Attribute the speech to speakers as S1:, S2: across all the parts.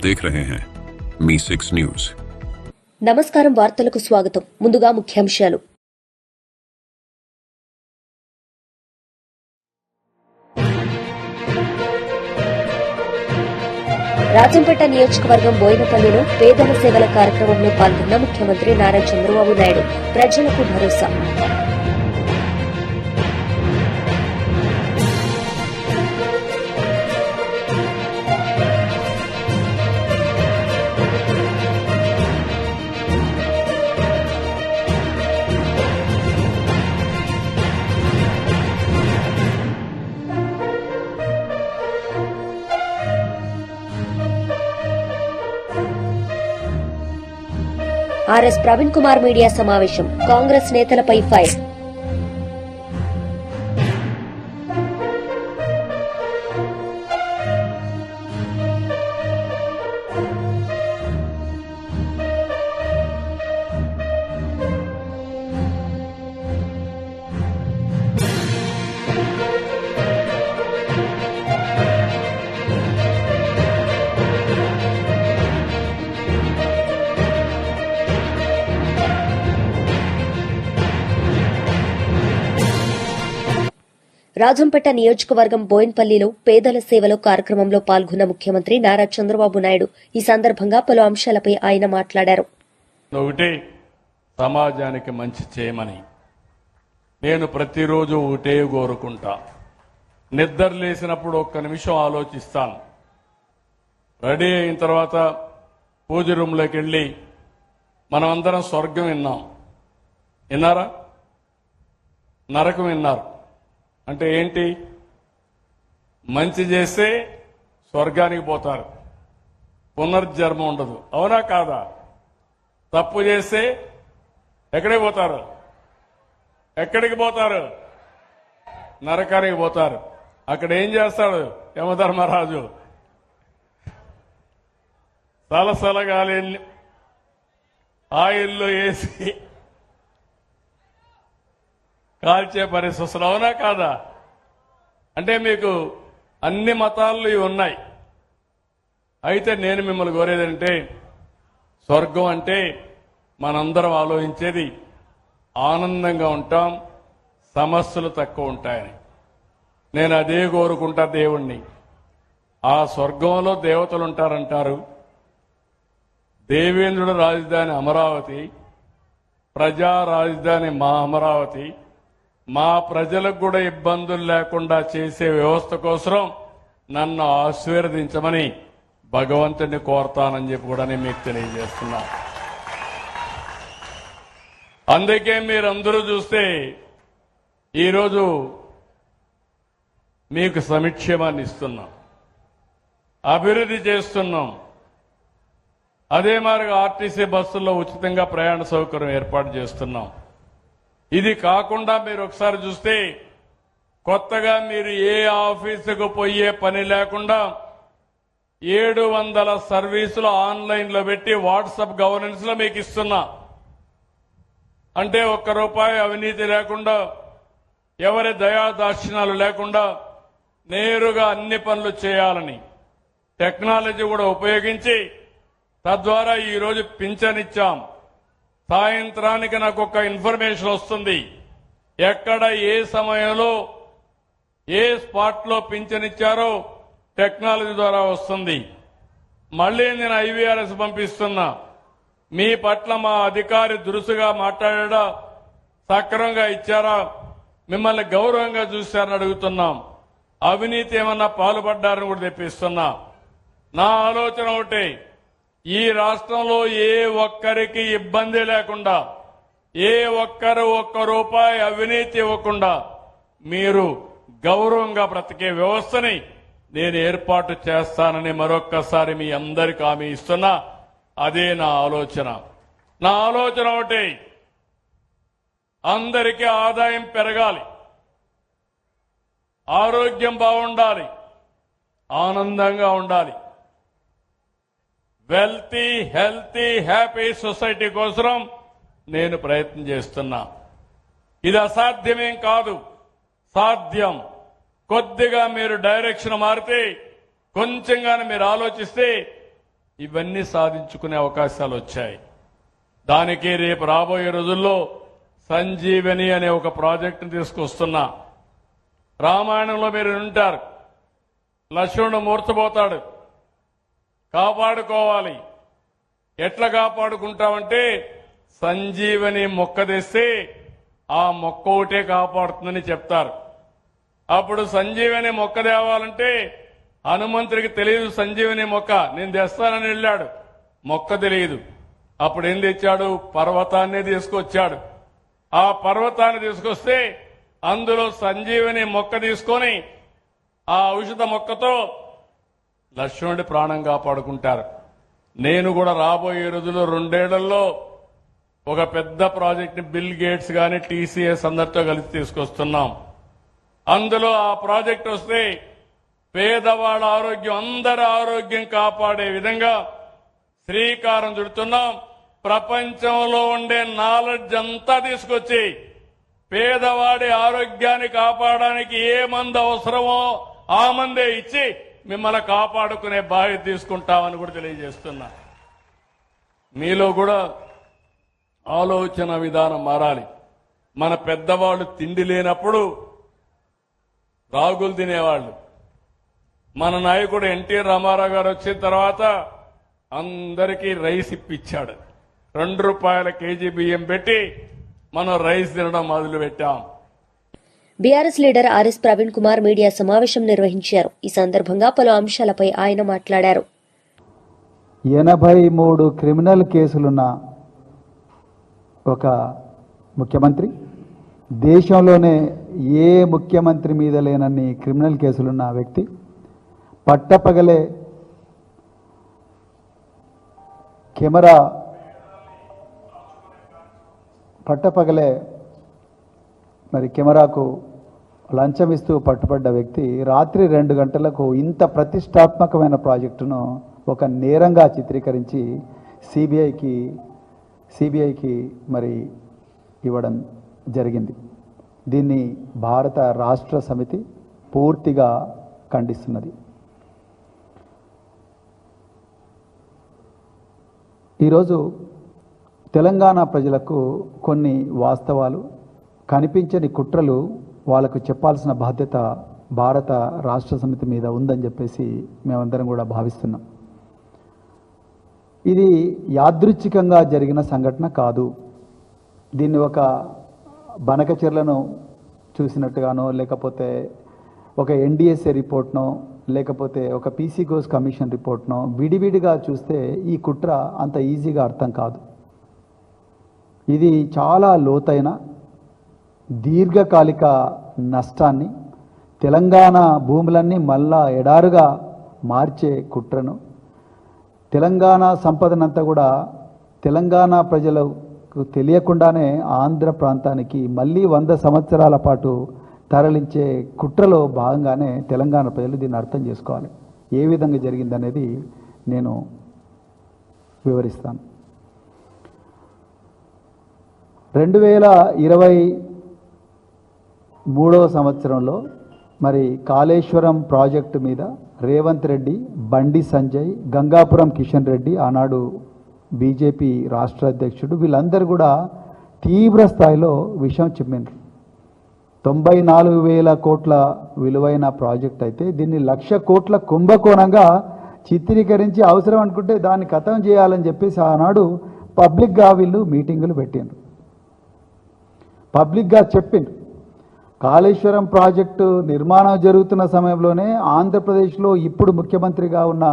S1: आप देख रहे हैं मी6 న్యూస్।
S2: నమస్కారం, వార్తలకు స్వాగతం। ముందుగా ముఖ్యాంశాలు। రాజంపేట నియోజకవర్గం బోయినపల్లిలో పేదల సేవల కార్యక్రమంలో పాల్గొన్న ముఖ్యమంత్రి నారా చంద్రబాబు నాయుడు ప్రజలకు భరోసా। ఆర్ఎస్ ప్రవీణ్ కుమార్ మీడియా సమావేశం, కాంగ్రెస్ నేతలపై ఫైర్। రాజంపేట నియోజకవర్గం బోయిన్పల్లిలో పేదల సేవలో కార్యక్రమంలో పాల్గొన్న ముఖ్యమంత్రి నారా చంద్రబాబు నాయుడు ఈ సందర్భంగా పలు అంశాలపై ఆయన మాట్లాడారు।
S3: ఒకటి, సమాజానికి మంచి చేయమని నేను ప్రతిరోజు ఒకటే కోరుకుంటా। నిద్ర లేసినప్పుడు ఒక్క నిమిషం ఆలోచిస్తాను। రెడీ అయిన తర్వాత పూజ రూమ్లోకి వెళ్ళి మనమందరం స్వర్గం విన్నారా? నరకం విన్నారు అంటే ఏంటి? మంచి చేస్తే స్వర్గానికి పోతారు, పునర్జన్మ ఉండదు, అవునా కాదా? తప్పు చేస్తే ఎక్కడికి పోతారు? నరకానికి పోతారు। అక్కడ ఏం చేస్తాడు యమధర్మరాజు? సలసలగాలి ఆయిల్లో వేసి కాల్చే పరిస్థితులు, అవునా కాదా? అంటే మీకు అన్ని మతాల్లో ఇవి ఉన్నాయి। అయితే నేను మిమ్మల్ని కోరేదంటే, స్వర్గం అంటే మనందరం ఆలోచించేది ఆనందంగా ఉంటాం, సమస్యలు తక్కువ ఉంటాయని। నేను అదే కోరుకుంటా దేవుణ్ణి। ఆ స్వర్గంలో దేవతలు ఉంటారంటారు। దేవేంద్రుడు రాజధాని అమరావతి, ప్రజా రాజధాని మా అమరావతి। మా ప్రజలకు కూడా ఇబ్బందులు లేకుండా చేసే వ్యవస్థ కోసం నన్ను ఆశీర్వదించమని భగవంతుడిని కోరతానని చెప్పి కూడా నేను మీకు తెలియజేస్తున్నా। అందుకే మీరందరూ చూస్తే ఈరోజు మీకు సంక్షేమాన్ని ఇస్తున్నాం, అభివృద్ధి చేస్తున్నాం। అదే మాదిరిగా ఆర్టీసీ బస్సుల్లో ఉచితంగా ప్రయాణ సౌకర్యం ఏర్పాటు చేస్తున్నాం। ఇది కాకుండా మీరు ఒకసారి చూస్తే కొత్తగా మీరు ఏ ఆఫీసుకు పోయే పని లేకుండా 700 సర్వీసులు ఆన్లైన్లో పెట్టి వాట్సాప్ గవర్నెన్స్ లో మీకు ఇస్తున్నా। అంటే ₹1 అవినీతి లేకుండా, ఎవరి దయాదాక్షిణాలు లేకుండా నేరుగా అన్ని పనులు చేయాలని టెక్నాలజీ కూడా ఉపయోగించి తద్వారా ఈరోజు పింఛన్ ఇచ్చాం। సాయంత్రానికి నాకు ఒక ఇన్ఫర్మేషన్ వస్తుంది, ఎక్కడ ఏ సమయంలో ఏ స్పాట్ లో పింఛన్ ఇచ్చారో టెక్నాలజీ ద్వారా వస్తుంది। మళ్లీ నేను IVRS పంపిస్తున్నా, మీ పట్ల మా అధికారి దురుసుగా మాట్లాడా, సక్రమంగా ఇచ్చారా, మిమ్మల్ని గౌరవంగా చూశారని అడుగుతున్నాం। అవినీతి ఏమన్నా పాల్పడ్డారని కూడా తెప్పిస్తున్నా। నా ఆలోచన ఒకటే, ఈ రాష్ట్రంలో ఏ ఒక్కరికి ఇబ్బంది లేకుండా, ఏ ఒక్కరు ₹1 అవినీతి ఇవ్వకుండా మీరు గౌరవంగా బ్రతికే వ్యవస్థని నేను ఏర్పాటు చేస్తానని మరొక్కసారి మీ అందరికీ హామీ ఇస్తున్నా। అదే నా ఆలోచన। నా ఆలోచన ఒకటి, అందరికీ ఆదాయం పెరగాలి, ఆరోగ్యం బాగుండాలి, ఆనందంగా ఉండాలి। హెల్తీ హ్యాపీ సొసైటీ కోసం నేను ప్రయత్నం చేస్తున్నా। ఇది అసాధ్యమేం కాదు, సాధ్యం। కొద్దిగా మీరు డైరెక్షన్ మారితే, కొంచెంగానే మీరు ఆలోచిస్తే ఇవన్నీ సాధించుకునే అవకాశాలు వచ్చాయి. దానికి రేపు రాబోయే రోజుల్లో సంజీవని అనే ఒక ప్రాజెక్టును తీసుకొస్తున్నా. రామాయణంలో మీరు ఉంటారు, లక్ష్మణుడు మూర్చబోతాడు, కాపాడుకోవాలి. ఎట్లా కాపాడుకుంటామంటే సంజీవని మొక్క తెస్తే ఆ మొక్క ఒకటే కాపాడుతుందని చెప్తారు. అప్పుడు సంజీవని మొక్క తేవాలంటే హనుమంతుడికి తెలియదు సంజీవని మొక్క, నేను తెస్తానని వెళ్ళాడు, మొక్క తెలియదు. అప్పుడు ఏం తెచ్చాడు? పర్వతాన్ని తీసుకొచ్చాడు. ఆ పర్వతాన్ని తీసుకొస్తే అందులో సంజీవని మొక్క తీసుకొని ఆ ఔషధ మొక్కతో లక్ష్మణుడి ప్రాణం కాపాడుకుంటారు. నేను కూడా రాబోయే రోజుల్లో 2 ఏళ్లలో ఒక పెద్ద ప్రాజెక్ట్ ని బిల్ గేట్స్ గాని టీసీఎస్ అందరితో కలిసి తీసుకొస్తున్నాం. అందులో ఆ ప్రాజెక్ట్ వస్తే పేదవాళ్ళ ఆరోగ్యం, అందరి ఆరోగ్యం కాపాడే విధంగా శ్రీకారం చుడుతున్నాం. ప్రపంచంలో ఉండే నాలెడ్జ్ అంతా తీసుకొచ్చి పేదవాడి ఆరోగ్యాన్ని కాపాడడానికి ఏ మందు అవసరమో ఆ మందే ఇచ్చి మిమ్మల్ని కాపాడుకునే బాధ్యత తీసుకుంటామని కూడా తెలియజేస్తున్నా. మీలో కూడా ఆలోచన విధానం మారాలి. మన పెద్దవాళ్ళు తిండి లేనప్పుడు రాగులు తినేవాళ్ళు. మన నాయకుడు ఎన్టీ రామారావు గారు వచ్చిన తర్వాత అందరికీ రైస్ ఇప్పించాడు. 2 రూపాయల కేజీ బియ్యం పెట్టి మనం రైస్ తినడం మొదలు పెట్టాం.
S2: BRS leader RS Praveen Kumar media సమావేశం నిర్వహించారు. ఈ సందర్భంగా పలు అంశాలపై ఆయన మాట్లాడారు.
S4: 83 క్రిమినల్ కేసులున్న ఒక ముఖ్యమంత్రి, దేశంలోనే ఏ ముఖ్యమంత్రి మీద లేనన్ని క్రిమినల్ కేసులున్న వ్యక్తి, పట్టపగలే కెమెరాకు లంచం ఇస్తూ పట్టుబడ్డ వ్యక్తి రాత్రి 2 గంటలకు ఇంత ప్రతిష్టాత్మకమైన ప్రాజెక్టును ఒక నేరంగా చిత్రీకరించి సిబిఐకి మరి ఇవ్వడం జరిగింది. దీన్ని భారత రాష్ట్ర సమితి పూర్తిగా ఖండిస్తున్నది. ఈరోజు తెలంగాణ ప్రజలకు కొన్ని వాస్తవాలు, కనిపించని కుట్రలు వాళ్ళకు చెప్పాల్సిన బాధ్యత భారత రాష్ట్ర సమితి మీద ఉందని చెప్పేసి మేమందరం కూడా భావిస్తున్నాం. ఇది యాదృచ్ఛికంగా జరిగిన సంఘటన కాదు. దీన్ని ఒక బనకచెర్లను చూసినట్టుగానో, లేకపోతే ఒక ఎన్డీఎస్ఏ రిపోర్ట్నో, లేకపోతే ఒక పీసీ ఘోష్ కమిషన్ రిపోర్ట్నో విడివిడిగా చూస్తే ఈ కుట్ర అంత ఈజీగా అర్థం కాదు. ఇది చాలా లోతైన దీర్ఘకాలిక నష్టాన్ని, తెలంగాణ భూములన్నీ మళ్ళా ఎడారుగా మార్చే కుట్రను, తెలంగాణ సంపదనంతా కూడా తెలంగాణ ప్రజలకు తెలియకుండానే ఆంధ్ర ప్రాంతానికి మళ్ళీ 100 సంవత్సరాల పాటు తరలించే కుట్రలో భాగంగానే తెలంగాణ ప్రజలు దీన్ని అర్థం చేసుకోవాలి. ఏ విధంగా జరిగిందనేది నేను వివరిస్తాను. 2023వ సంవత్సరంలో మరి కాళేశ్వరం ప్రాజెక్టు మీద రేవంత్ రెడ్డి, బండి సంజయ్, గంగాపురం కిషన్ రెడ్డి, ఆనాడు బీజేపీ రాష్ట్ర అధ్యక్షుడు, వీళ్ళందరూ కూడా తీవ్ర స్థాయిలో విషయం చెప్పినారు. 94,000 కోట్ల విలువైన ప్రాజెక్ట్ అయితే దీన్ని 1,00,000 కోట్ల కుంభకోణంగా చిత్రీకరించి అవసరం అనుకుంటే దాన్ని ఖతం చేయాలని చెప్పేసి ఆనాడు పబ్లిక్గా వీళ్ళు మీటింగులు పెట్టిండ్రు, పబ్లిక్గా చెప్పిండ్రు. కాళేశ్వరం ప్రాజెక్టు నిర్మాణం జరుగుతున్న సమయంలోనే ఆంధ్రప్రదేశ్లో ఇప్పుడు ముఖ్యమంత్రిగా ఉన్న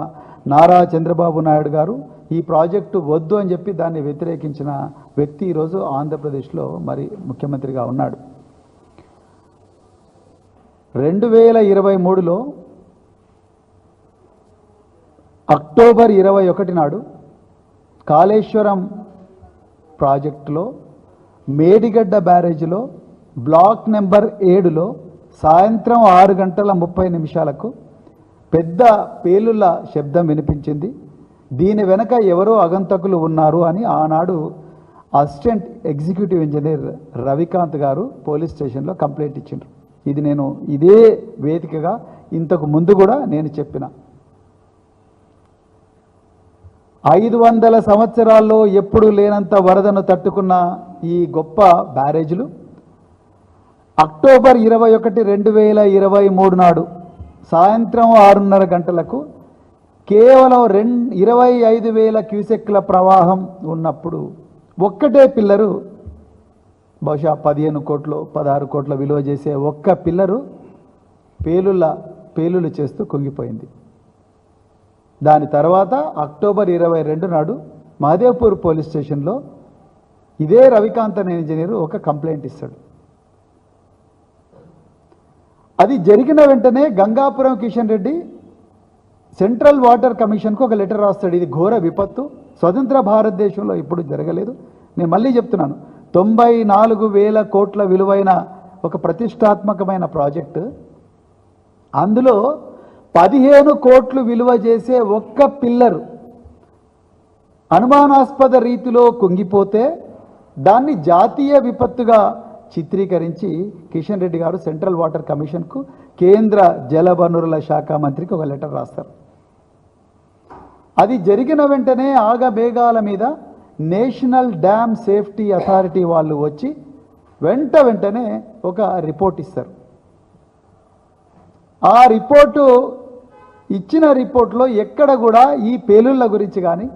S4: నారా చంద్రబాబు నాయుడు గారు ఈ ప్రాజెక్టు వద్దు అని చెప్పి దాన్ని వ్యతిరేకించిన వ్యక్తి ఈరోజు ఆంధ్రప్రదేశ్లో మరి ముఖ్యమంత్రిగా ఉన్నాడు. 2023లో అక్టోబర్ 21 నాడు కాళేశ్వరం ప్రాజెక్టులో మేడిగడ్డ బ్యారేజ్లో బ్లాక్ నెంబర్ 7లో సాయంత్రం 6:30 పెద్ద పేలుళ్ల శబ్దం వినిపించింది. దీని వెనక ఎవరో అగంతకులు ఉన్నారు అని ఆనాడు అసిస్టెంట్ ఎగ్జిక్యూటివ్ ఇంజనీర్ రవికాంత్ గారు పోలీస్ స్టేషన్లో కంప్లైంట్ ఇచ్చిండ్రు. ఇది నేను ఇదే వేదికగా ఇంతకు ముందు కూడా నేను చెప్పిన. 500 సంవత్సరాల్లో ఎప్పుడు లేనంత వరదను తట్టుకున్న ఈ గొప్ప బ్యారేజీలు అక్టోబర్ 21, 2023 నాడు సాయంత్రం 6:30 గంటలకు కేవలం 25,000 క్యూసెక్ల ప్రవాహం ఉన్నప్పుడు ఒక్కటే పిల్లరు, బహుశా 15 కోట్లు 16 కోట్ల విలువ చేసే ఒక్క పిల్లరు పేలులు చేస్తూ కుంగిపోయింది. దాని తర్వాత అక్టోబర్ 22 నాడు మహదేవ్పూర్ పోలీస్ స్టేషన్లో ఇదే రవికాంత్ అనే ఇంజనీరు ఒక కంప్లైంట్ ఇస్తాడు. అది జరిగిన వెంటనే గంగాపురం కిషన్ రెడ్డి సెంట్రల్ వాటర్ కమిషన్కు ఒక లెటర్ రాస్తాడు. ఇది ఘోర విపత్తు, స్వతంత్ర భారతదేశంలో ఇప్పుడు జరగలేదు. నేను మళ్ళీ చెప్తున్నాను, 94,000 కోట్ల విలువైన ఒక ప్రతిష్టాత్మకమైన ప్రాజెక్టు, అందులో 15 కోట్లు విలువ చేసే ఒక్క పిల్లరు అనుమానాస్పద రీతిలో కుంగిపోతే దాన్ని జాతీయ విపత్తుగా చిత్రీకరించి కిషన్ రెడ్డి గారు సెంట్రల్ వాటర్ కమిషన్కు కేంద్ర జలవనరుల శాఖ మంత్రికి ఒక లెటర్ రాస్తారు. అది జరిగిన వెంటనే ఆగమేఘాల మీద నేషనల్ డ్యామ్ సేఫ్టీ అథారిటీ వాళ్ళు వచ్చి వెంటనే ఒక రిపోర్ట్ ఇస్తారు. ఆ రిపోర్టు ఇచ్చిన రిపోర్ట్లో ఎక్కడ కూడా ఈ పేలుళ్ళ గురించి కానీ,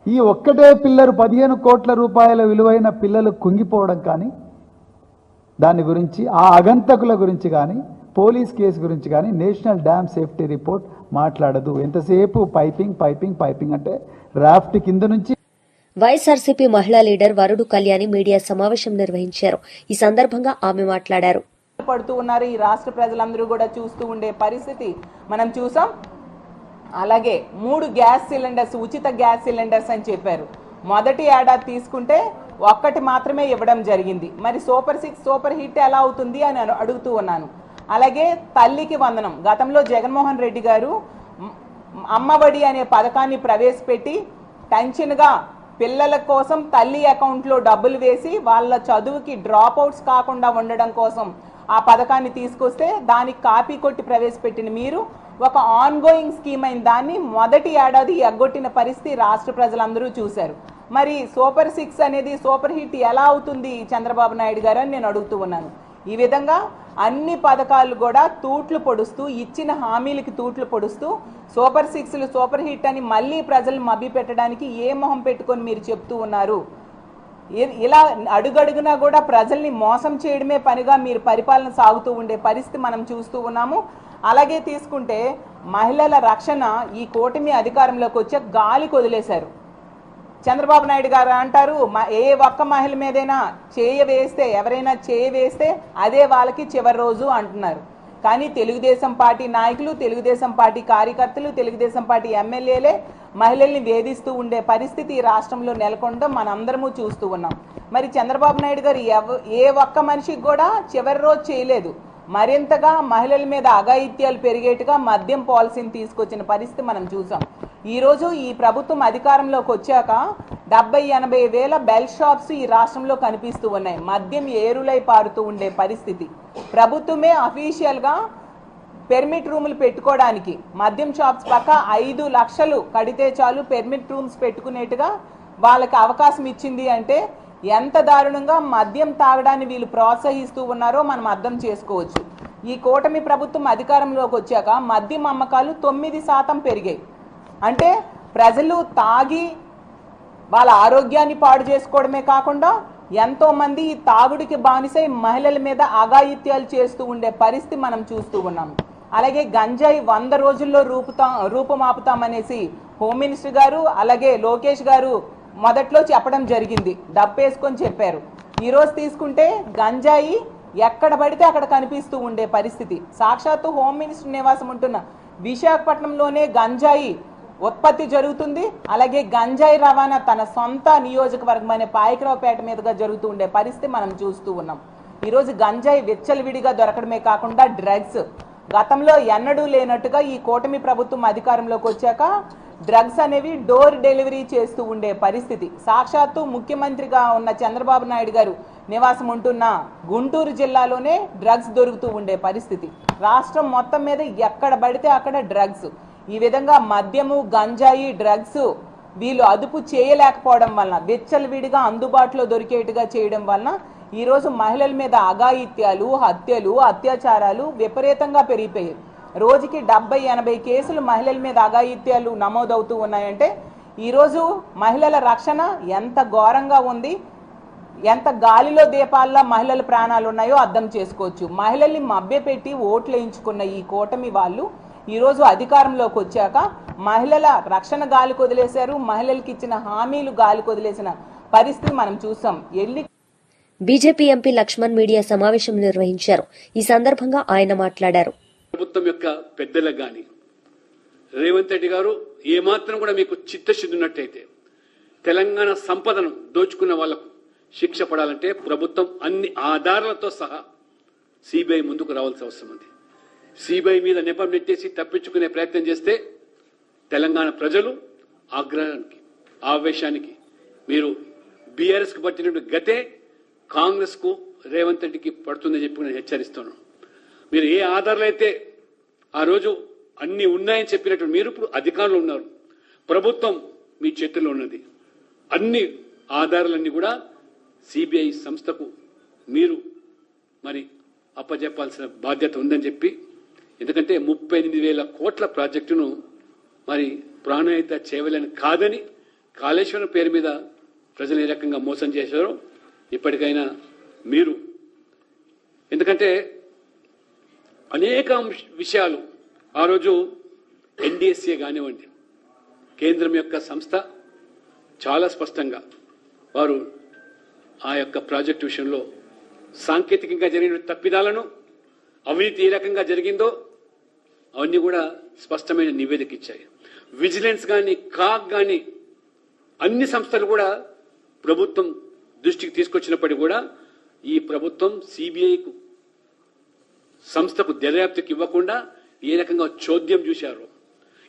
S4: ఈ ఒక్కటే పిల్లరు 15 కోట్ల రూపాయల విలువైన పిల్లలు కుంగిపోవడం కానీ, దాని గురించి ఆ అగంతకుల గురించి కానీ, పోలీస్ కేసు గురించి కానీ నేషనల్ డ్యామ్ సేఫ్టీ రిపోర్ట్ మాట్లాడదు. ఎంతసేపు పైపింగ్ అంటే రాఫ్ట్ కింద నుంచి.
S2: వైఎస్ఆర్సీపీ మహిళా లీడర్ వరుడు కళ్యాణి మీడియా సమావేశం నిర్వహించారు. ఈ సందర్భంగా ఆమె మాట్లాడారు.
S5: పడుతూ ఉన్నారు, ఈ రాష్ట్ర ప్రజలందరూ కూడా చూస్తూ ఉండే పరిస్థితి మనం చూసాం. అలాగే 3 గ్యాస్ సిలిండర్స్, ఉచిత గ్యాస్ సిలిండర్స్ అని చెప్పారు. మొదటి ఏడాది తీసుకుంటే ఒక్కటి మాత్రమే ఇవ్వడం జరిగింది. మరి సూపర్ 6 సూపర్ హిట్ ఎలా అవుతుంది అని అడుగుతూ ఉన్నాను. అలాగే తల్లికి వందనం, గతంలో జగన్మోహన్ రెడ్డి గారు అమ్మఒడి అనే పథకాన్ని ప్రవేశపెట్టి టెన్షన్గా పిల్లల కోసం తల్లి అకౌంట్లో డబ్బులు వేసి వాళ్ళ చదువుకి డ్రాప్ అవుట్స్ కాకుండా ఉండడం కోసం ఆ పథకాన్ని తీసుకొస్తే దానికి కాపీ కొట్టి ప్రవేశపెట్టిన మీరు ఒక ఆన్గోయింగ్ స్కీమ్ అయిన దాన్ని మొదటి ఏడాది ఎగ్గొట్టిన పరిస్థితి రాష్ట్ర ప్రజలందరూ చూశారు. మరి సూపర్ 6 అనేది సూపర్ హిట్ ఎలా అవుతుంది చంద్రబాబు నాయుడు గారు అని నేను అడుగుతూ ఉన్నాను. ఈ విధంగా అన్ని పథకాలు కూడా తూట్లు పొడుస్తూ, ఇచ్చిన హామీలకి తూట్లు పొడుస్తూ సూపర్ 6లు సూపర్ హిట్ అని మళ్ళీ ప్రజలు మభ్య పెట్టడానికి ఏ మొహం పెట్టుకొని మీరు చెప్తూ ఉన్నారు? ఇలా అడుగడుగునా కూడా ప్రజల్ని మోసం చేయడమే పనిగా మీరు పరిపాలన సాగుతూ ఉండే పరిస్థితి మనం చూస్తూ ఉన్నాము. అలాగే తీసుకుంటే మహిళల రక్షణ ఈ కూటమి అధికారంలోకి వచ్చే గాలికి వదిలేశారు. చంద్రబాబు నాయుడు గారు అంటారు, ఏ ఒక్క మహిళ మీదైనా ఎవరైనా చేయ వేస్తే అదే వాళ్ళకి చివరి రోజు అంటున్నారు. కానీ తెలుగుదేశం పార్టీ నాయకులు, తెలుగుదేశం పార్టీ కార్యకర్తలు, తెలుగుదేశం పార్టీ ఎమ్మెల్యేలే మహిళల్ని వేధిస్తూ ఉండే పరిస్థితి ఈ రాష్ట్రంలో నెలకొనడం మనందరము చూస్తూ ఉన్నాం. మరి చంద్రబాబు నాయుడు గారు ఏ ఒక్క మనిషికి కూడా చివరి రోజు చేయలేదు. మరింతగా మహిళల మీద అఘాయిత్యాలు పెరిగేట్టుగా మద్యం పాలసీని తీసుకొచ్చిన పరిస్థితి మనం చూసాం. ఈరోజు ఈ ప్రభుత్వం అధికారంలోకి వచ్చాక 70-80 వేల బెల్ షాప్స్ ఈ రాష్ట్రంలో కనిపిస్తూ ఉన్నాయి. మద్యం ఏరులై పారుతూ ఉండే పరిస్థితి. ప్రభుత్వమే అఫీషియల్గా పెర్మిట్ రూములు పెట్టుకోవడానికి మద్యం షాప్స్ పక్క 5 లక్షలు కడితే చాలు పెర్మిట్ రూమ్స్ పెట్టుకునేట్టుగా వాళ్ళకి అవకాశం ఇచ్చింది అంటే ఎంత దారుణంగా మద్యం తాగడాన్ని వీళ్ళు ప్రోత్సహిస్తూ ఉన్నారో మనం అర్థం చేసుకోవచ్చు. ఈ కూటమి ప్రభుత్వం అధికారంలోకి వచ్చాక మద్యం అమ్మకాలు 9% పెరిగాయి. అంటే ప్రజలు తాగి వాళ్ళ ఆరోగ్యాన్ని పాడు చేసుకోవడమే కాకుండా ఎంతోమంది ఈ తాగుడికి బానిసై మహిళల మీద అఘాయిత్యాలు చేస్తూ ఉండే పరిస్థితి మనం చూస్తూ ఉన్నాం. అలాగే గంజాయి 100 రోజుల్లో రూపుమాపుతామనేసి హోమ్ మినిస్టర్ గారు అలాగే లోకేష్ గారు మొదట్లో చెప్పడం జరిగింది, డబ్బేసుకొని చెప్పారు. ఈరోజు తీసుకుంటే గంజాయి ఎక్కడ పడితే అక్కడ కనిపిస్తూ ఉండే పరిస్థితి. సాక్షాత్తు హోమ్ మినిస్టర్ నివాసం ఉంటున్న విశాఖపట్నంలోనే గంజాయి ఉత్పత్తి జరుగుతుంది. అలాగే గంజాయి రవాణా తన సొంత నియోజకవర్గం అనే పాయకరావుపేట మీదుగా జరుగుతూ ఉండే పరిస్థితి మనం చూస్తూ ఉన్నాం. ఈరోజు గంజాయి విచ్చలవిడిగా దొరకడమే కాకుండా డ్రగ్స్ గతంలో ఎన్నడూ లేనట్టుగా ఈ కూటమి ప్రభుత్వం అధికారంలోకి వచ్చాక డ్రగ్స్ అనేవి డోర్ డెలివరీ చేస్తూ ఉండే పరిస్థితి. సాక్షాత్తు ముఖ్యమంత్రిగా ఉన్న చంద్రబాబు నాయుడు గారు నివాసం ఉంటున్న గుంటూరు జిల్లాలోనే డ్రగ్స్ దొరుకుతూ ఉండే పరిస్థితి. రాష్ట్రం మొత్తం మీద ఎక్కడ పడితే అక్కడ డ్రగ్స్. ఈ విధంగా మద్యము, గంజాయి, డ్రగ్స్ వీళ్ళు అదుపు చేయలేకపోవడం వలన, విచ్చలవిడిగా అందుబాటులో దొరికేట్టుగా చేయడం వలన ఈరోజు మహిళల మీద అఘాయిత్యాలు, హత్యలు, అత్యాచారాలు విపరీతంగా పెరిగిపోయాయి. రోజుకి 70-80 కేసులు మహిళల మీద అఘాయిత్యాలు నమోదవుతూ ఉన్నాయంటే ఈరోజు మహిళల రక్షణ ఎంత ఘోరంగా ఉంది, ఎంత గాలిలో దీపాల్లో మహిళల ప్రాణాలు ఉన్నాయో అర్థం చేసుకోవచ్చు. మహిళల్ని మభ్యపెట్టి ఓట్లు వేయించుకున్న ఈ కూటమి వాళ్ళు ఈరోజు అధికారంలోకి వచ్చాక మహిళల రక్షణ గాలి కొదిలేశారు, మహిళలకు ఇచ్చిన హామీలు గాలి కొదిలేసిన పరిస్థితి మనం చూసాం.
S2: బీజేపీ ఎంపీ లక్ష్మణ్ మీడియా సమావేశం నిర్వహించారు. ఈ సందర్భంగా ఆయన మాట్లాడారు.
S6: ప్రభుత్వం యొక్క పెద్దలకు గాని రేవంత్ రెడ్డి గారు ఏమాత్రం కూడా మీకు చిత్తశుద్ధి ఉన్నట్టయితే తెలంగాణ సంపదను దోచుకున్న వాళ్లకు శిక్ష పడాలంటే ప్రభుత్వం అన్ని ఆధారాలతో సహా సిబిఐ ముందుకు రావాల్సిన అవసరం ఉంది. సిబిఐ మీద నెపం నెట్టేసి తప్పించుకునే ప్రయత్నం చేస్తే తెలంగాణ ప్రజలు ఆగ్రహానికి, ఆవేశానికి మీరు బీఆర్ఎస్ కు పట్టినటువంటి గతే కాంగ్రెస్ కు రేవంత్ రెడ్డికి పడుతుందని చెప్పి నేను హెచ్చరిస్తున్నాను. మీరు ఏ ఆధారాలు అయితే ఆ రోజు అన్ని ఉన్నాయని చెప్పినట్టు మీరు ఇప్పుడు అధికారంలో ఉన్నారు, ప్రభుత్వం మీ చేతుల్లో ఉన్నది, అన్ని ఆధారాలన్నీ కూడా సిబిఐ సంస్థకు మీరు మరి అప్పజెప్పాల్సిన బాధ్యత ఉందని చెప్పి, ఎందుకంటే 38,000 కోట్ల ప్రాజెక్టును మరి ప్రాణాయిత చేయలేని కాదని కాళేశ్వరం పేరు మీద ప్రజలు ఏ రకంగా మోసం చేశారో ఇప్పటికైనా మీరు, ఎందుకంటే అనేక విషయాలు ఆ రోజు ఎన్డీఎస్ఏ కానివ్వండి, కేంద్రం యొక్క సంస్థ చాలా స్పష్టంగా వారు ఆ యొక్క ప్రాజెక్టు విషయంలో సాంకేతికంగా జరిగిన తప్పిదాలను, అవినీతి ఏ రకంగా జరిగిందో అవన్నీ కూడా స్పష్టమైన నివేదిక ఇచ్చాయి. విజిలెన్స్ కానీ, కాగ్ కానీ అన్ని సంస్థలు కూడా ప్రభుత్వం దృష్టికి తీసుకొచ్చినప్పటికీ కూడా ఈ ప్రభుత్వం సిబిఐకు సంస్థకు దర్యాప్తుకి ఇవ్వకుండా ఏ రకంగా చోద్యం చూశారు.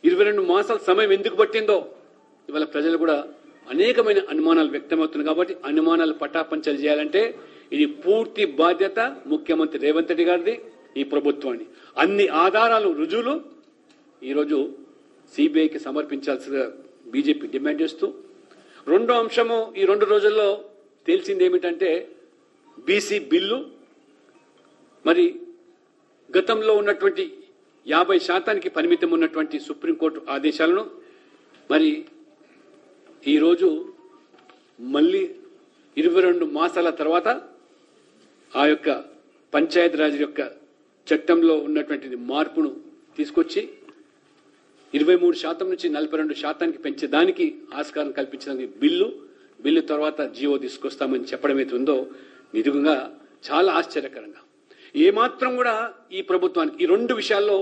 S6: 22 మాసాల సమయం ఎందుకు పట్టిందో ఇవాళ ప్రజలు కూడా అనేకమైన అనుమానాలు వ్యక్తమవుతున్నాయి. కాబట్టి అనుమానాలు పటాపంచలు చేయాలంటే ఇది పూర్తి బాధ్యత ముఖ్యమంత్రి రేవంత్ రెడ్డి గారిది, ఈ ప్రభుత్వాన్ని. అన్ని ఆధారాలు, రుజువులు ఈరోజు సిబిఐకి సమర్పించాల్సిగా బీజేపీ డిమాండ్ చేస్తూ, రెండో అంశము ఈ 2 రోజుల్లో తేల్చింది ఏమిటంటే బీసీ బిల్లు మరి గతంలో ఉన్నటువంటి 50% పరిమితం ఉన్నటువంటి సుప్రీంకోర్టు ఆదేశాలను మరి ఈరోజు మళ్ళీ 22 మాసాల తర్వాత ఆ యొక్క పంచాయతీరాజ్ యొక్క చట్టంలో ఉన్నటువంటి మార్పును తీసుకొచ్చి 23% నుంచి 42% పెంచేదానికి ఆస్కారం కల్పించడానికి బిల్లు తర్వాత జీవో తీసుకొస్తామని చెప్పడం అయితే ఉందో నిజంగా చాలా ఆశ్చర్యకరంగా, ఏమాత్రం కూడా ఈ ప్రభుత్వానికి ఈ 2 విషయాల్లో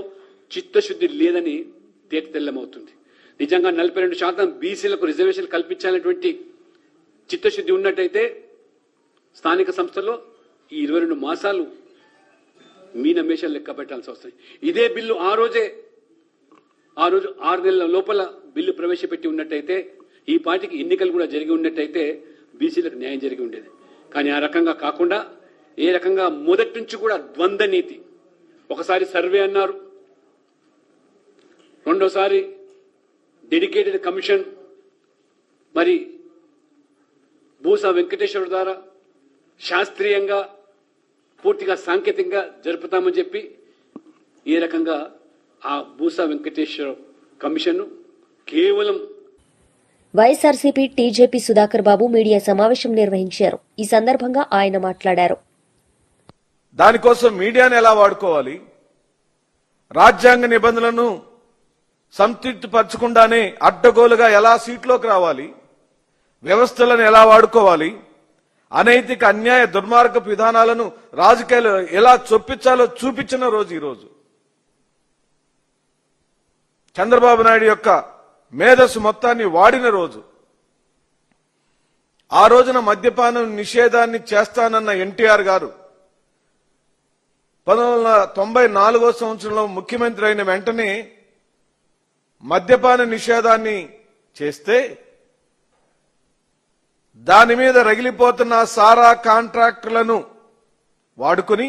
S6: చిత్తశుద్ధి లేదని తేటతెల్లమవుతుంది. నిజంగా 42% బీసీలకు రిజర్వేషన్ కల్పించాలనేటువంటి చిత్తశుద్ధి ఉన్నట్టయితే స్థానిక సంస్థల్లో ఈ 22 మాసాలు మీనమేషాలు లెక్క పెట్టాల్సి వస్తుంది. ఇదే బిల్లు ఆ రోజు 6 నెలల లోపల బిల్లు ప్రవేశపెట్టి ఉన్నట్టయితే ఈ పార్టీకి ఎన్నికలు కూడా జరిగి ఉన్నట్టయితే బీసీలకు న్యాయం జరిగి ఉండేది. కానీ ఆ రకంగా కాకుండా ఏ రకంగా మొదటి నుంచి కూడా ద్వంద్వ నీతి, ఒకసారి సర్వే అన్నారు, రెండోసారి డెడికేటెడ్ కమిషన్ మరి భూసా వెంకటేశ్వర ద్వారా శాస్త్రీయంగా పూర్తిగా సాంకేతికంగా జరుపుతామని చెప్పి ఏ రకంగా ఆ భూసా వెంకటేశ్వర కమిషన్ కేవలం
S2: వైఎస్ఆర్సీపీ టీజేపీ సుధాకర్ బాబు మీడియా సమావేశం నిర్వహించారు. ఈ సందర్భంగా ఆయన మాట్లాడారు.
S7: దానికోసం మీడియాను ఎలా వాడుకోవాలి, రాజ్యాంగ నిబంధనలను సంతృప్తిపరచకుండానే అడ్డగోలుగా ఎలా సీట్లోకి రావాలి, వ్యవస్థలను ఎలా వాడుకోవాలి, అనైతిక అన్యాయ దుర్మార్గపు విధానాలను రాజకీయాలు ఎలా చొప్పించాలో చూపించిన రోజు ఈరోజు. చంద్రబాబు నాయుడు యొక్క మేధస్సు మొత్తాన్ని వాడిన రోజు. ఆ రోజున మద్యపానం నిషేధాన్ని చేస్తానన్న ఎన్టీఆర్ గారు 1994 సంవత్సరంలో ముఖ్యమంత్రి అయిన వెంటనే మద్యపాన నిషేధాన్ని చేస్తే దాని మీద రగిలిపోతున్న సారా కాంట్రాక్టర్లను వాడుకుని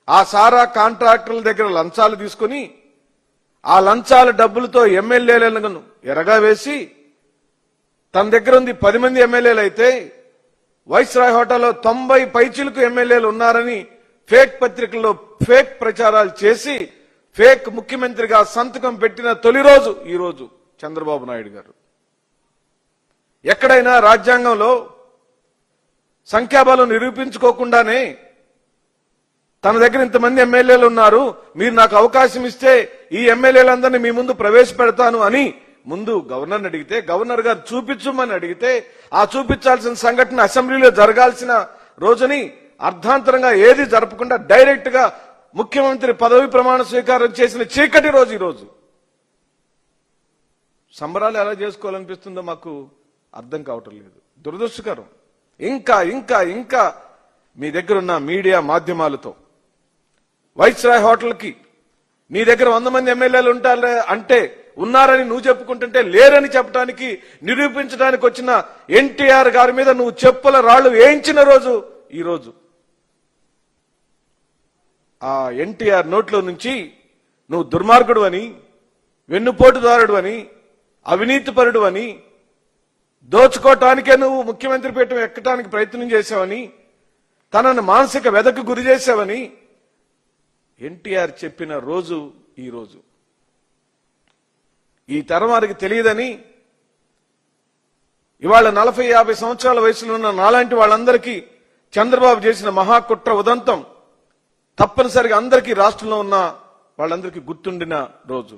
S7: ఆ సారా కాంట్రాక్టర్ల దగ్గర లంచాలు తీసుకుని ఆ లంచాల డబ్బులతో ఎమ్మెల్యేలను ఎరగా వేసి తన దగ్గర ఉంది 10 మంది ఎమ్మెల్యేలు అయితే వైస్రాయ్ హోటల్లో 90 పైచిలకు ఎమ్మెల్యేలు ఉన్నారని ఫేక్ పత్రికల్లో ఫేక్ ప్రచారాలు చేసి ఫేక్ ముఖ్యమంత్రిగా సంతకం పెట్టిన తొలి రోజు ఈ రోజు చంద్రబాబు నాయుడు గారు. ఎక్కడైనా రాజ్యాంగంలో సంఖ్యాబలం నిరూపించుకోకుండానే తన దగ్గర ఇంతమంది ఎమ్మెల్యేలు ఉన్నారు, మీరు నాకు అవకాశం ఇస్తే ఈ ఎమ్మెల్యేలందరినీ మీ ముందు ప్రవేశపెడతాను అని ముందు గవర్నర్ని అడిగితే, గవర్నర్ గారు చూపించమని అడిగితే, ఆ చూపించాల్సిన సంఘటన అసెంబ్లీలో జరగాల్సిన రోజుని అర్ధాంతరంగా ఏది జరపకుండా డైరెక్ట్ గా ముఖ్యమంత్రి పదవి ప్రమాణ స్వీకారం చేసిన చీకటి రోజు ఈ రోజు. సంబరాలు ఎలా చేసుకోవాలనిపిస్తుందో మాకు అర్థం కావటం లేదు. దురదృష్టకరం. ఇంకా ఇంకా ఇంకా మీ దగ్గర ఉన్న మీడియా మాధ్యమాలతో వైస్రాయ్ హోటల్కి నీ దగ్గర 100 మంది ఎమ్మెల్యేలు ఉంటారు అంటే ఉన్నారని నువ్వు చెప్పుకుంటుంటే లేరని చెప్పడానికి నిరూపించడానికి వచ్చిన ఎన్టీఆర్ గారి మీద నువ్వు చెప్పుల రాళ్లు వేయించిన రోజు ఈ రోజు. ఆ ఎన్టీఆర్ నోట్లో నుంచి నువ్వు దుర్మార్గుడు అని, వెన్నుపోటుదారుడు అని, అవినీతిపరుడు అని, దోచుకోవటానికే నువ్వు ముఖ్యమంత్రి పీఠం ఎక్కడానికి ప్రయత్నం చేశావని, తనను మానసిక వ్యధకు గురి చేశావని ఎన్టీఆర్ చెప్పిన రోజు ఈ రోజు. ఈ తరం వారికి తెలియదని ఇవాళ 40-50 సంవత్సరాల వయసులో ఉన్న నాలాంటి వాళ్ళందరికీ చంద్రబాబు చేసిన మహాకుట్ర ఉదంతం తప్పనిసరిగా అందరికీ, రాష్ట్రంలో ఉన్న వాళ్ళందరికీ గుర్తుండిన రోజు.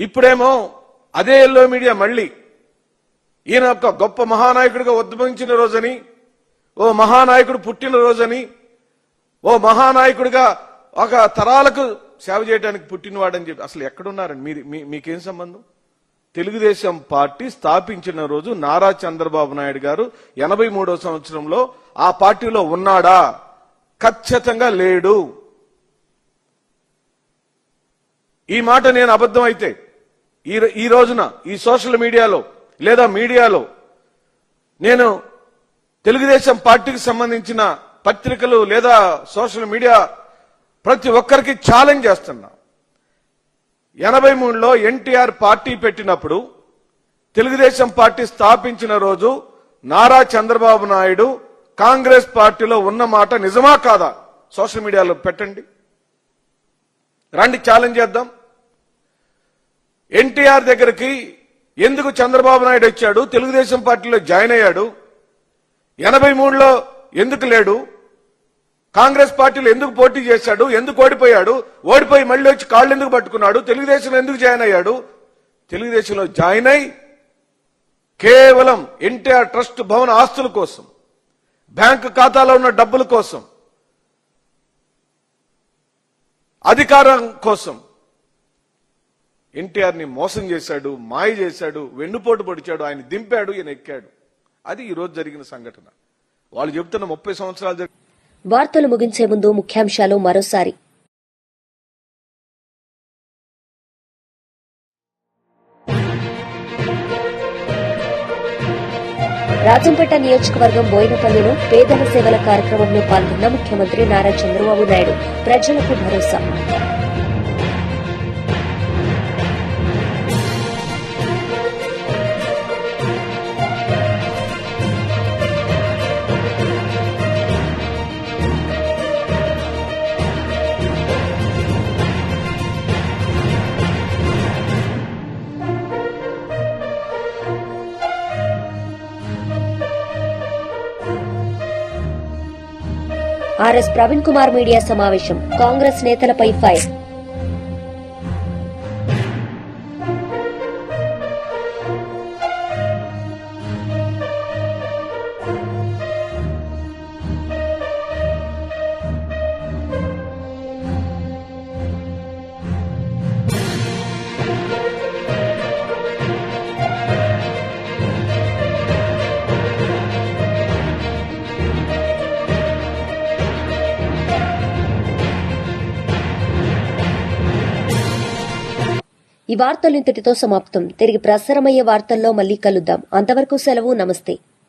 S7: ఇప్పుడేమో అదే ఎల్లో మీడియా మళ్ళీ ఈయన ఒక గొప్ప మహానాయకుడిగా ఉద్భవించిన రోజని, ఓ మహానాయకుడు పుట్టిన రోజని, ఓ మహానాయకుడిగా ఒక తరాలకు సేవ చేయడానికి పుట్టినవాడని చెప్పి అసలు ఎక్కడున్నారండి? మీకేం సంబంధం? తెలుగుదేశం పార్టీ స్థాపించిన రోజు నారా చంద్రబాబు నాయుడు గారు 83వ సంవత్సరంలో ఆ పార్టీలో ఉన్నాడా? ఖచ్చితంగా లేడు. ఈ మాట నేను అబద్ధం అయితే ఈ రోజున ఈ సోషల్ మీడియాలో లేదా మీడియాలో నేను తెలుగుదేశం పార్టీకి సంబంధించిన పత్రికలు లేదా సోషల్ మీడియా ప్రతి ఒక్కరికి ఛాలెంజ్ చేస్తున్నా. 83లో ఎన్టీఆర్ పార్టీ పెట్టినప్పుడు తెలుగుదేశం పార్టీ స్థాపించిన రోజు నారా చంద్రబాబు నాయుడు కాంగ్రెస్ పార్టీలో ఉన్న మాట నిజమా కాదా? సోషల్ మీడియాలో పెట్టండి, రండి ఛాలెంజ్ చేద్దాం. ఎన్టీఆర్ దగ్గరికి ఎందుకు చంద్రబాబు నాయుడు వచ్చాడు? తెలుగుదేశం పార్టీలో జాయిన్ అయ్యాడు. 83లో ఎందుకు లేడు? కాంగ్రెస్ పార్టీలో ఎందుకు పోటీ చేశాడు? ఎందుకు ఓడిపోయాడు? ఓడిపోయి మళ్ళీ వచ్చి కాళ్ళు ఎందుకు పట్టుకున్నాడు? తెలుగుదేశంలో ఎందుకు జాయిన్ అయ్యాడు? తెలుగుదేశంలో జాయిన్ అయి కేవలం ఎన్టీఆర్ ట్రస్ట్ భవన ఆస్తుల కోసం, బ్యాంకు ఖాతాలో ఉన్న డబ్బుల కోసం, అధికారం కోసం ఎన్టీఆర్ ని మోసం చేశాడు, మాయ చేశాడు, వెన్నుపోటు పొడిచాడు, ఆయన దింపాడు, ఈయన ఎక్కాడు. అది ఈ రోజు జరిగిన సంఘటన. వాళ్ళు చెబుతున్న 30 సంవత్సరాలు.
S2: వార్తలు ముగించే ముందు ముఖ్యాంశాలు మరోసారి. రాజంపేట నియోజకవర్గం బోయినపల్లిలో పేదల సేవల కార్యక్రమంలో పాల్గొన్న ముఖ్యమంత్రి నారా చంద్రబాబు నాయుడు ప్రజలకు భరోసా. ఆర్ఎస్ ప్రవీణ్ కుమార్ మీడియా సమావేశం. కాంగ్రెస్ నేతలపై ఫైర్. ఈ వార్తలు ఇంతటితో సమాప్తం. తిరిగి ప్రసారమయ్యే వార్తల్లో మళ్లీ కలుద్దాం. అంతవరకు సెలవు. నమస్తే.